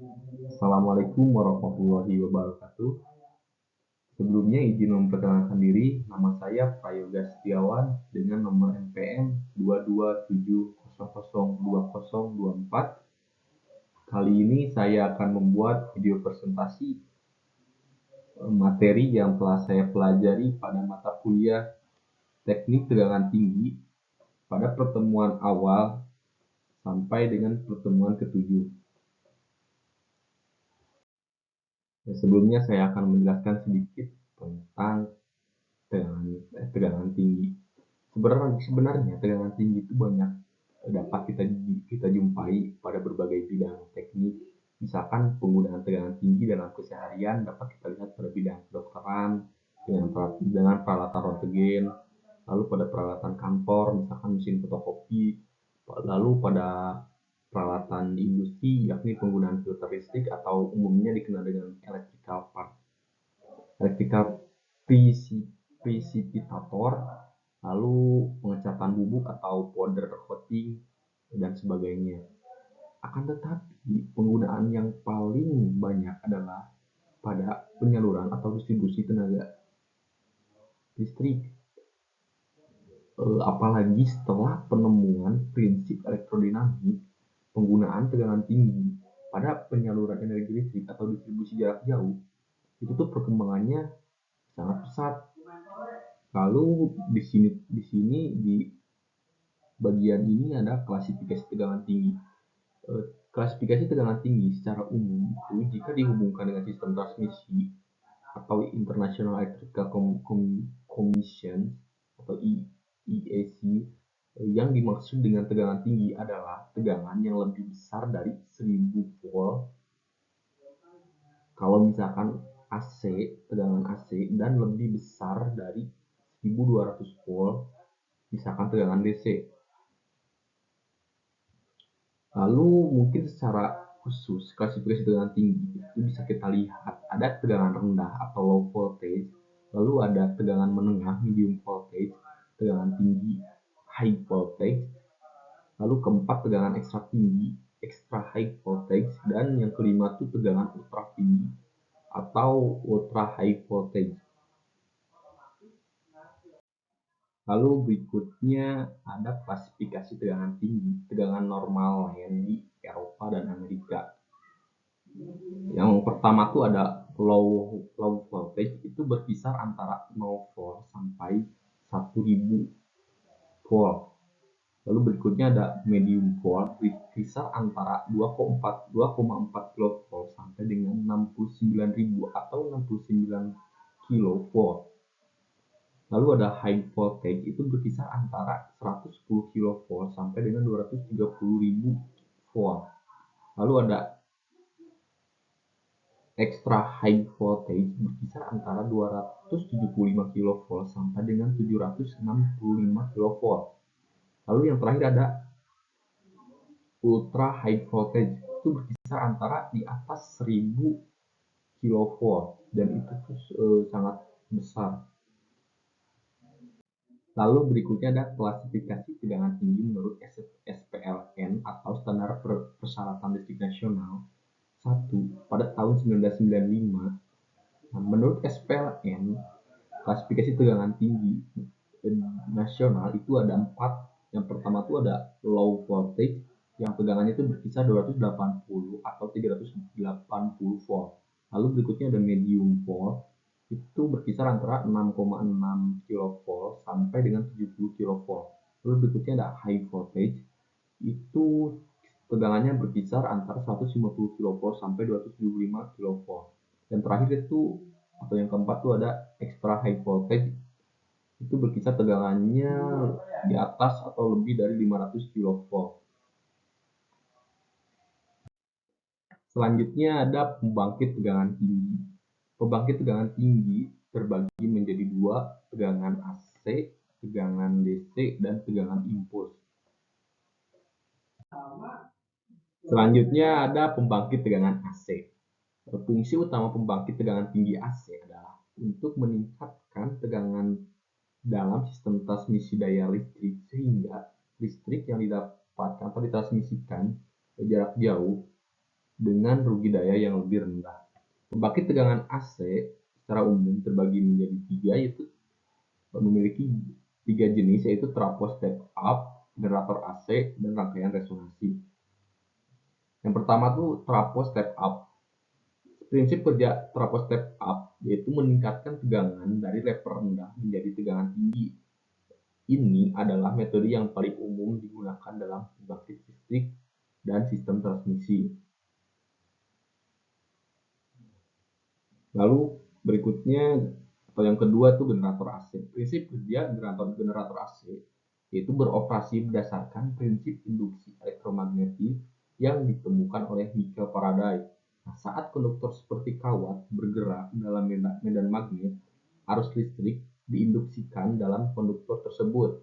Assalamualaikum warahmatullahi wabarakatuh. Sebelumnya izin memperkenalkan diri, nama saya Prayoga Setiawan dengan nomor NPM 227002024. Kali ini saya akan membuat video presentasi materi yang telah saya pelajari pada mata kuliah Teknik Tegangan Tinggi pada pertemuan awal sampai dengan pertemuan ketujuh. Sebelumnya saya akan menjelaskan sedikit tentang tegangan tinggi. Sebenarnya tegangan tinggi itu banyak dapat kita jumpai pada berbagai bidang teknik. Misalkan penggunaan tegangan tinggi dalam keseharian dapat kita lihat pada bidang kedokteran dengan peralatan röntgen, lalu pada peralatan kantor, misalkan mesin fotokopi, lalu pada peralatan industri, yakni penggunaan filter listrik atau umumnya dikenal dengan electrical precipitator, lalu pengecatan bubuk atau powder coating, dan sebagainya. Akan tetapi, penggunaan yang paling banyak adalah pada penyaluran atau distribusi tenaga listrik. Apalagi setelah penemuan prinsip elektrodinamik, penggunaan tegangan tinggi pada penyaluran energi listrik atau distribusi jarak jauh, itu tuh perkembangannya sangat pesat. Lalu di sini di bagian ini ada klasifikasi tegangan tinggi. Klasifikasi tegangan tinggi secara umum itu jika dihubungkan dengan sistem transmisi atau International Electrical Commission atau IEC, yang dimaksud dengan tegangan tinggi adalah tegangan yang lebih besar dari 1000 volt. Kalau misalkan AC, tegangan AC, dan lebih besar dari 1200 volt, misalkan tegangan DC. Lalu mungkin secara khusus klasifikasi tegangan tinggi itu bisa kita lihat ada tegangan rendah atau low voltage, lalu ada tegangan menengah medium voltage, tegangan tinggi high voltage, lalu keempat tegangan ekstra tinggi extra high voltage, dan yang kelima itu tegangan ultra tinggi atau ultra high voltage. Lalu berikutnya ada klasifikasi tegangan tinggi, tegangan normal yang di Eropa dan Amerika. Yang pertama tuh ada low voltage, itu berkisar antara 0 volt sampai 1000 volt. Lalu berikutnya ada medium volt, berkisar antara 2,4 kV sampai dengan 69.000 atau 69 kV. Lalu ada high voltage, itu berkisar antara 110 kV sampai dengan 230.000 volt. Lalu ada extra high voltage, berkisar antara 275 kV sampai dengan 765 kV. Lalu yang terakhir ada ultra high voltage, itu berkisar antara di atas 1000 kV, dan itu sangat besar. Lalu berikutnya ada klasifikasi tegangan tinggi menurut SPLN atau Standar Persyaratan Listrik Nasional 1 pada tahun 1995. Nah, menurut SPLN, klasifikasi tegangan tinggi nasional itu ada 4. Yang pertama itu ada low voltage, yang tegangannya itu berkisar 280 atau 380 volt. Lalu berikutnya ada medium volt, itu berkisar antara 6,6 kV sampai dengan 70 kV. Lalu berikutnya ada high voltage, itu tegangannya berkisar antara 150 kV sampai 275 kV. Dan terakhir itu atau yang keempat itu ada extra high voltage, itu berkisar tegangannya di atas atau lebih dari 500 kV. Selanjutnya ada pembangkit tegangan tinggi. Pembangkit tegangan tinggi terbagi menjadi 2, tegangan AC, tegangan DC, dan tegangan impuls. Selanjutnya ada pembangkit tegangan AC. Fungsi utama pembangkit tegangan tinggi AC adalah untuk meningkatkan tegangan dalam sistem transmisi daya listrik sehingga listrik yang didapatkan atau ditransmisikan ke jarak jauh dengan rugi daya yang lebih rendah. Pembangkit tegangan AC secara umum terbagi menjadi tiga, yaitu memiliki tiga jenis, yaitu trafo step up, generator AC, dan rangkaian resonansi. Yang pertama tuh trafo step up. Prinsip kerja trafo step up yaitu meningkatkan tegangan dari level rendah menjadi tegangan tinggi. Ini adalah metode yang paling umum digunakan dalam pembangkit listrik dan sistem transmisi. Lalu berikutnya atau yang kedua itu generator AC. Prinsip kerja generator AC yaitu beroperasi berdasarkan prinsip induksi elektromagnetik yang ditemukan oleh Michael Faraday. Nah, saat konduktor seperti kawat bergerak dalam medan magnet, arus listrik diinduksikan dalam konduktor tersebut.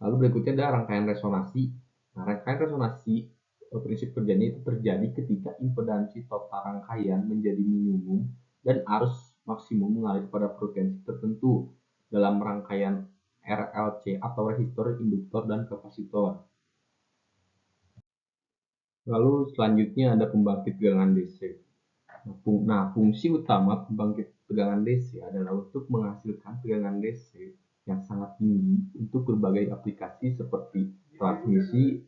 Lalu berikutnya ada rangkaian resonansi. Nah, rangkaian resonansi prinsip kerjanya itu terjadi ketika impedansi total rangkaian menjadi minimum dan arus maksimum mengalir pada frekuensi tertentu dalam rangkaian RLC atau resistor, induktor, dan kapasitor. Lalu selanjutnya ada pembangkit tegangan DC. Nah, fungsi utama pembangkit tegangan DC adalah untuk menghasilkan tegangan DC yang sangat tinggi untuk berbagai aplikasi seperti transmisi,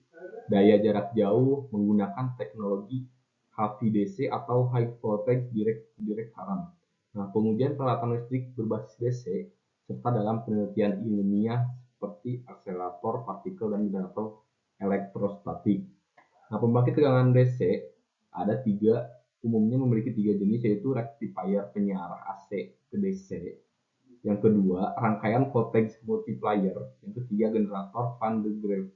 daya jarak jauh menggunakan teknologi HVDC atau High Voltage Direct Current. Nah, pengujian peralatan listrik berbasis DC serta dalam penelitian ilmiah seperti akselerator partikel dan generator elektrostatik. Nah, pembangkit tegangan DC umumnya memiliki tiga jenis, yaitu rectifier penyiar AC ke DC, yang kedua rangkaian voltage multiplier, yang ketiga generator Van de Graaff.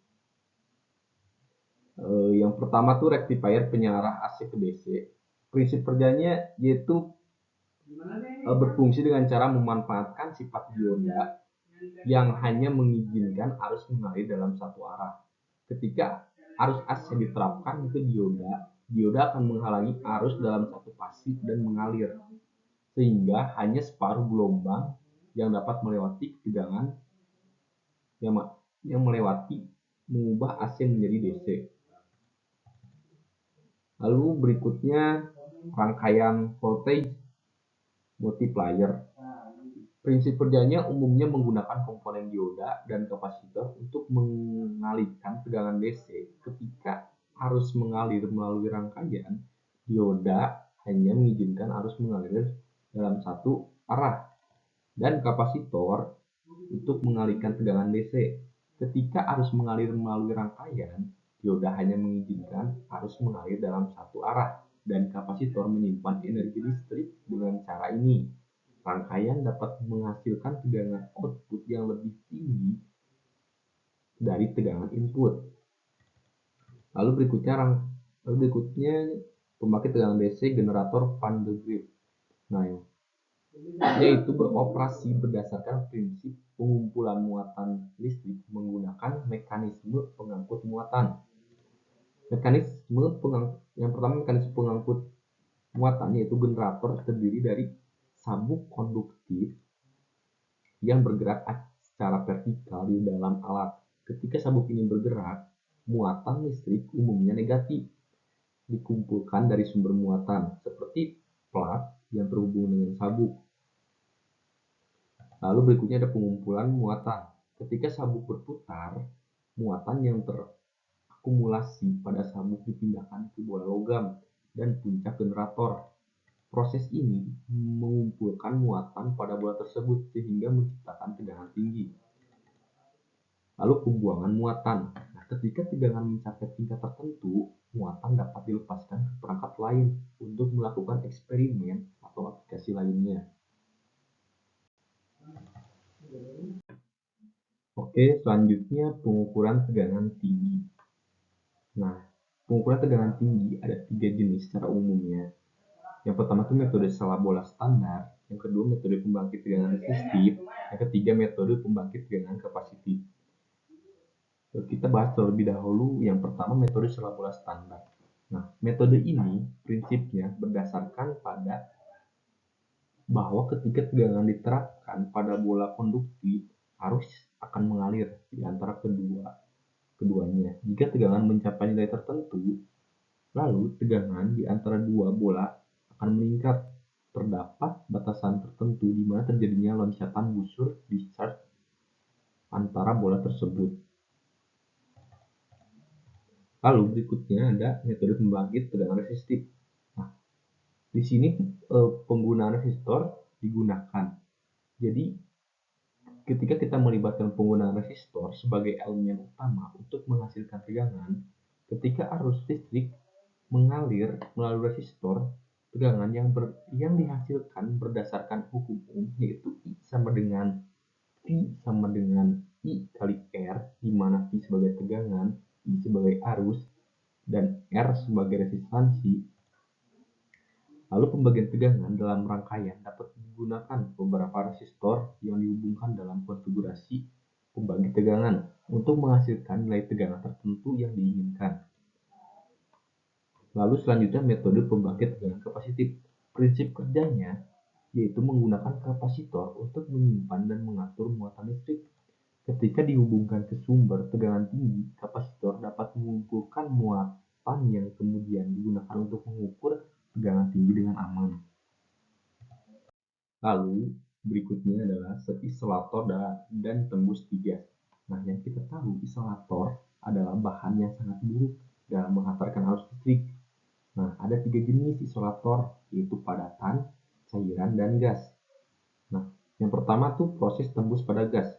Yang pertama tuh rectifier penyiar AC ke DC. Prinsip kerjanya yaitu berfungsi dengan cara memanfaatkan sifat dioda yang hanya mengizinkan arus mengalir dalam satu arah. Ketika arus AC diterapkan ke dioda akan menghalangi arus dalam satu fase dan mengalir, sehingga hanya separuh gelombang yang dapat melewati tegangan yang mengubah AC menjadi DC. Lalu berikutnya rangkaian voltage multiplier. Prinsip kerjanya umumnya menggunakan komponen dioda dan kapasitor untuk mengalihkan tegangan DC. Ketika arus mengalir melalui rangkaian, dioda hanya mengizinkan arus mengalir dalam satu arah, dan kapasitor untuk mengalihkan tegangan DC. Ketika arus mengalir melalui rangkaian, dioda hanya mengizinkan arus mengalir dalam satu arah, dan kapasitor menyimpan energi listrik. Dengan cara ini, rangkaian dapat menghasilkan tegangan output yang lebih tinggi dari tegangan input. Lalu berikutnya pembangkit tegangan DC generator Van de Graaff. Nah, yaitu beroperasi berdasarkan prinsip pengumpulan muatan listrik menggunakan mekanisme pengangkut muatan. Yang pertama mekanisme pengangkut muatan yaitu generator terdiri dari sabuk konduktif yang bergerak secara vertikal di dalam alat. Ketika sabuk ini bergerak, muatan listrik umumnya negatif dikumpulkan dari sumber muatan seperti plat yang terhubung dengan sabuk. Lalu berikutnya ada pengumpulan muatan. Ketika sabuk berputar, muatan yang terakumulasi pada sabuk dipindahkan ke bola logam dan puncak generator. Proses ini mengumpulkan muatan pada bola tersebut sehingga menciptakan tegangan tinggi. Lalu pembuangan muatan. Nah, ketika tegangan mencapai tingkat tertentu, muatan dapat dilepaskan ke perangkat lain untuk melakukan eksperimen atau aplikasi lainnya. Oke, selanjutnya pengukuran tegangan tinggi. Nah, pengukuran tegangan tinggi ada tiga jenis secara umumnya. Yang pertama itu metode skala bola standar, yang kedua metode pembangkit tegangan resistif, yang ketiga metode pembangkit tegangan kapasitif. Kita bahas terlebih dahulu yang pertama metode skala bola standar. Nah, metode ini prinsipnya berdasarkan pada bahwa ketika tegangan diterapkan pada bola konduktif, arus akan mengalir di antara keduanya. Jika tegangan mencapai nilai tertentu, Lalu tegangan di antara dua bola akan meningkat. Terdapat batasan tertentu di mana terjadinya loncatan busur discharge antara bola tersebut. Lalu berikutnya ada metode pembangkit tegangan resistif. Nah, di sini penggunaan resistor digunakan. Jadi ketika kita melibatkan penggunaan resistor sebagai elemen utama untuk menghasilkan tegangan, ketika arus listrik mengalir melalui resistor, tegangan yang dihasilkan berdasarkan hukum Ohm, yaitu I sama dengan V sama dengan I kali R, di mana V sebagai tegangan, I sebagai arus, dan R sebagai resistansi. Lalu pembagian tegangan dalam rangkaian dapat digunakan beberapa resistor yang dihubungkan dalam konfigurasi pembagi tegangan untuk menghasilkan nilai tegangan tertentu yang diinginkan. Lalu selanjutnya metode pembangkit tegangan kapasitif. Prinsip kerjanya yaitu menggunakan kapasitor untuk menyimpan dan mengatur muatan listrik. Ketika dihubungkan ke sumber tegangan tinggi, kapasitor dapat mengumpulkan muatan yang kemudian digunakan untuk mengukur tegangan tinggi dengan aman. Lalu berikutnya adalah isolator dan tembus tiga. Nah, yang kita tahu isolator adalah bahan yang sangat buruk dalam menghantarkan arus listrik. Nah, ada 3 jenis isolator, yaitu padatan, cairan, dan gas. Nah, yang pertama tuh proses tembus pada gas.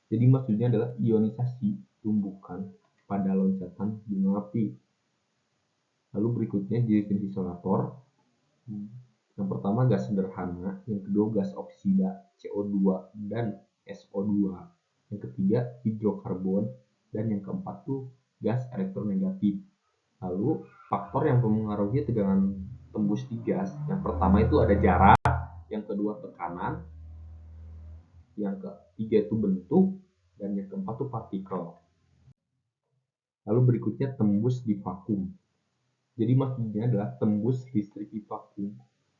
Jadi maksudnya adalah ionisasi tumbukan pada loncatan gunung api. Lalu berikutnya jenis isolator. Yang pertama gas sederhana, yang kedua gas oksida CO2 dan SO2, yang ketiga hidrokarbon, dan yang keempat tuh gas elektronegatif. Lalu faktor yang mempengaruhi tegangan tembus di gas, yang pertama itu ada jarak, yang kedua tekanan, yang ketiga itu bentuk, dan yang keempat itu partikel. Lalu berikutnya tembus di vakum. Jadi maksudnya adalah tembus listrik di vakum,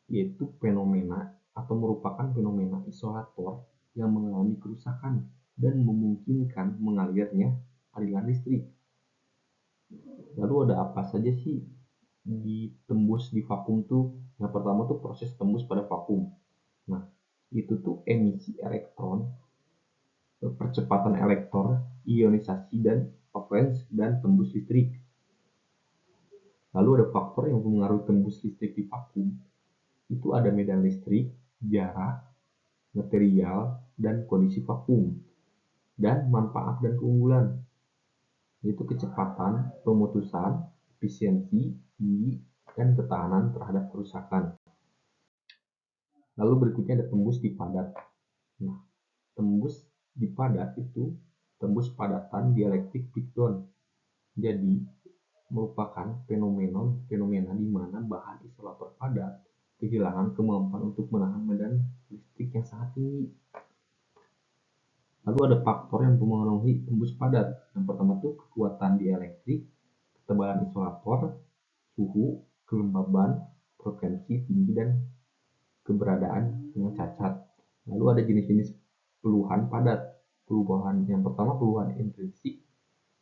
yaitu fenomena atau merupakan fenomena isolator yang mengalami kerusakan dan memungkinkan mengalirnya aliran listrik. Lalu ada apa saja sih di tembus di vakum tuh? Yang pertama tuh proses tembus pada vakum. Nah, itu tuh emisi elektron, percepatan elektron, ionisasi, dan valence dan tembus listrik. Lalu ada faktor yang mempengaruhi tembus listrik di vakum. Itu ada medan listrik, jarak, material, dan kondisi vakum. Dan manfaat dan keunggulan, yaitu kecepatan, pemutusan, efisiensi, tinggi, dan ketahanan terhadap kerusakan. Lalu berikutnya ada tembus di padat. Nah, tembus di padat itu tembus padatan dielektrik breakdown. Jadi, merupakan fenomena di mana bahan isolator padat kehilangan kemampuan untuk menahan medan listrik yang sangat tinggi. Lalu ada faktor yang mempengaruhi tembus padat. Yang pertama itu kekuatan dielektrik, ketebalan isolator, suhu, kelembaban, frekuensi tinggi, dan keberadaan yang cacat. Lalu ada jenis-jenis peluhan padat. Peluhan yang pertama peluhan intrinsik,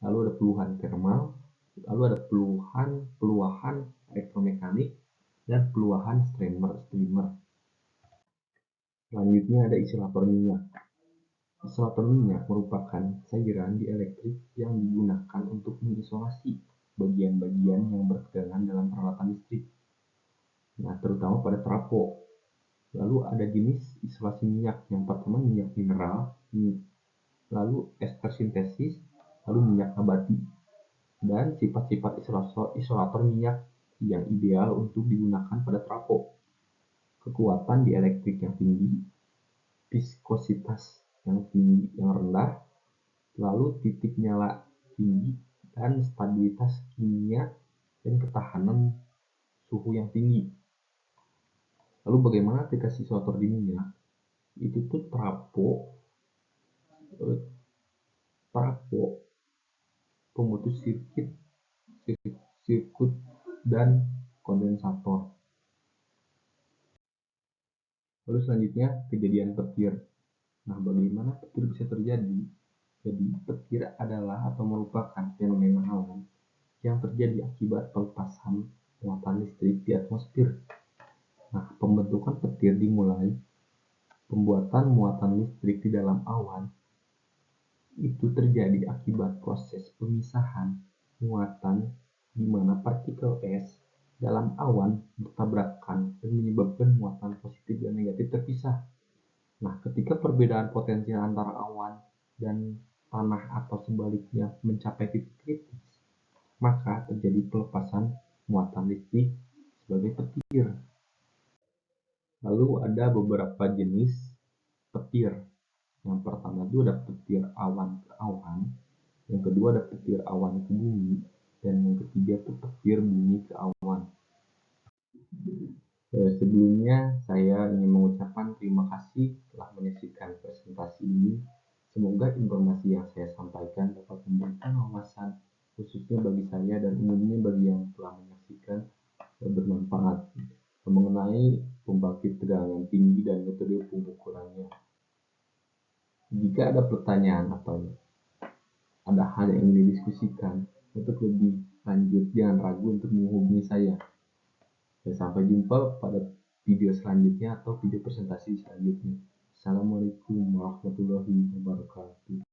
lalu ada peluhan thermal, lalu ada peluahan elektromekanik, dan peluahan streamer. Selanjutnya ada isolator minyak. Isolator minyak merupakan cairan dielektrik yang digunakan untuk mengisolasi bagian-bagian yang bertegangan dalam peralatan listrik. Nah, terutama pada trafo. Lalu ada jenis isolasi minyak. Yang pertama minyak mineral, lalu ester sintesis, lalu minyak nabati. Dan sifat-sifat isolator minyak yang ideal untuk digunakan pada trafo. Kekuatan dielektrik yang tinggi, viskositas yang rendah, lalu titik nyala tinggi, dan stabilitas kimia dan ketahanan suhu yang tinggi. Lalu bagaimana aplikasi isolator di minyak? Itu tuh trafo, pemutus sirkuit, dan kondensator. Lalu selanjutnya kejadian petir. Nah, bagaimana petir bisa terjadi? Jadi petir adalah atau merupakan fenomena alam yang terjadi akibat pelepasan muatan listrik di atmosfer. Nah, pembentukan petir dimulai pembuatan muatan listrik di dalam awan itu terjadi akibat proses pemisahan muatan di mana partikel es dalam awan bertabrakan dan menyebabkan muatan positif dan negatif terpisah. Nah, ketika perbedaan potensial antara awan dan tanah atau sebaliknya mencapai titik kritis, maka terjadi pelepasan muatan listrik sebagai petir. Lalu ada beberapa jenis petir. Yang pertama itu ada petir awan ke awan, yang kedua ada petir awan ke bumi, dan yang ketiga itu petir bumi ke awan. Sebelumnya saya ingin mengucapkan terima kasih telah menyaksikan presentasi ini. Semoga informasi yang saya sampaikan dapat memberikan wawasan khususnya bagi saya dan umumnya bagi yang telah menyaksikan bermanfaat mengenai pembangkit tegangan tinggi dan metode pengukurannya. Jika ada pertanyaan atau ada hal yang ingin didiskusikan untuk lebih lanjut, jangan ragu untuk menghubungi saya. Dan sampai jumpa pada video selanjutnya atau video presentasi selanjutnya. Assalamualaikum warahmatullahi wabarakatuh.